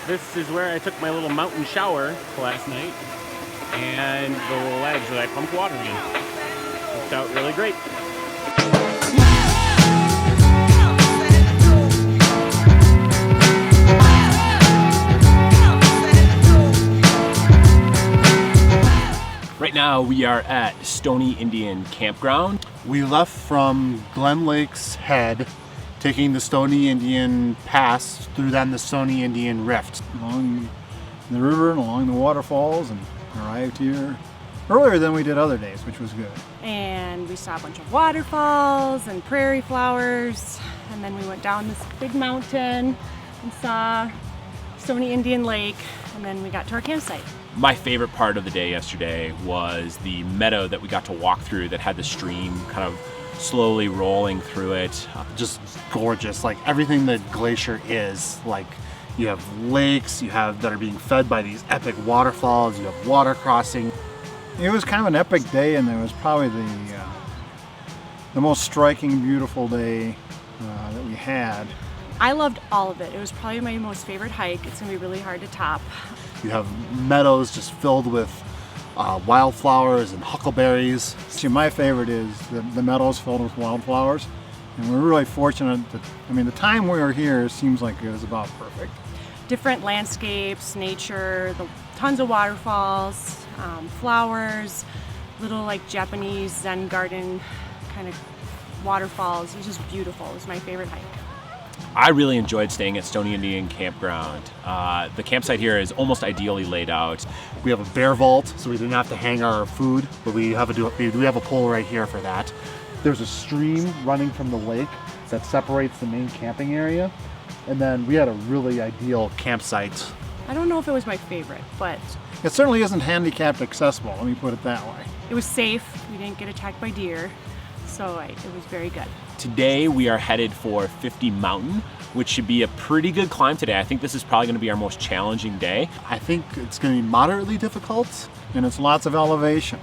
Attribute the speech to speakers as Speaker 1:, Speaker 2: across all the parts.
Speaker 1: This is where I took my little mountain shower last night, and the little ledge that I pumped water in. Worked out really great. Right now we are at Stony Indian Campground.
Speaker 2: We left from Glen Lake's head, taking the Stony Indian Pass through then the Stony Indian Rift.
Speaker 3: Along the river and along the waterfalls, and arrived here earlier than we did other days, which was good.
Speaker 4: And we saw a bunch of waterfalls and prairie flowers, and then we went down this big mountain and saw Stony Indian Lake, and then we got to our campsite.
Speaker 1: My favorite part of the day yesterday was the meadow that we got to walk through that had the stream kind of slowly rolling through it.
Speaker 2: Just gorgeous, like everything that Glacier is. Like you have lakes, you have that are being fed by these epic waterfalls, you have water crossing.
Speaker 3: It was kind of an epic day, and it was probably the most striking, beautiful day that we had.
Speaker 4: I loved all of it. It was probably my most favorite hike. It's gonna be really hard to top.
Speaker 2: You have meadows just filled with wildflowers and huckleberries.
Speaker 3: See, my favorite is the meadows filled with wildflowers, and we're really fortunate that, I mean, the time we were here seems like it was about perfect.
Speaker 4: Different landscapes, nature, tons of waterfalls, flowers, little like Japanese Zen garden kind of waterfalls. It was just beautiful. It was my favorite hike.
Speaker 1: I really enjoyed staying at Stony Indian Campground. The campsite here is almost ideally laid out.
Speaker 2: We have a bear vault, so we didn't have to hang our food, but we have a pole right here for that. There's a stream running from the lake that separates the main camping area, and then we had a really ideal campsite.
Speaker 4: I don't know if it was my favorite, but
Speaker 3: It certainly isn't handicapped accessible, let me put it that way.
Speaker 4: it was safe. We didn't get attacked by deer, so it was very good.
Speaker 1: Today we are headed for 50 Mountain, which should be a pretty good climb today. I think this is probably going to be our most challenging day.
Speaker 2: I think it's going to be moderately difficult.
Speaker 3: And it's lots of elevation.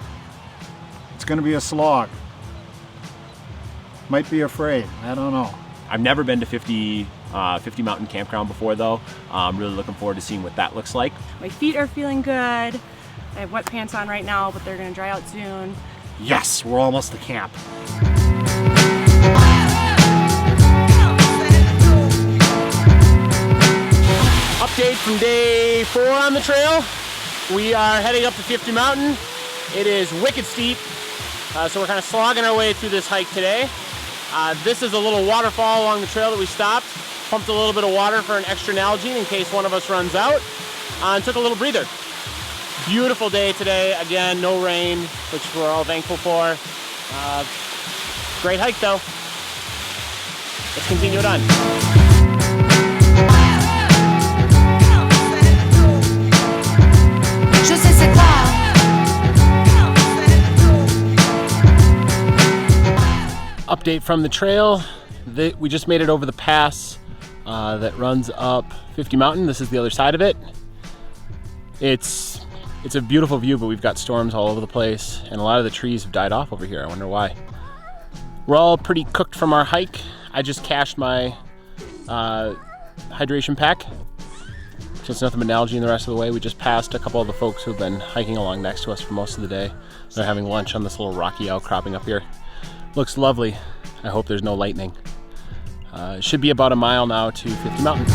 Speaker 3: It's going to be a slog. Might be afraid, I don't know.
Speaker 1: I've never been to 50 Mountain Campground before though. I'm really looking forward to seeing what that looks like.
Speaker 4: My feet are feeling good. I have wet pants on right now, but they're going to dry out soon.
Speaker 2: Yes, we're almost to camp.
Speaker 1: Update from day 4 on the trail. We are heading up to 50 Mountain. It is wicked steep, so we're kind of slogging our way through this hike today. This is a little waterfall along the trail that we stopped, pumped a little bit of water for an extra Nalgene in case one of us runs out, and took a little breather. Beautiful day today. Again, no rain, which we're all thankful for. Great hike though. Let's continue it on. Update from the trail. We just made it over the pass that runs up 50 Mountain. This is the other side of it. It's a beautiful view, but we've got storms all over the place, and a lot of the trees have died off over here. I wonder why. We're all pretty cooked from our hike. I just cached my hydration pack. Just nothing but Nalgene the rest of the way. We just passed a couple of the folks who've been hiking along next to us for most of the day. They're having lunch on this little rocky outcropping up here. Looks lovely. I hope there's no lightning. It should be about a mile now to 50 Mountain.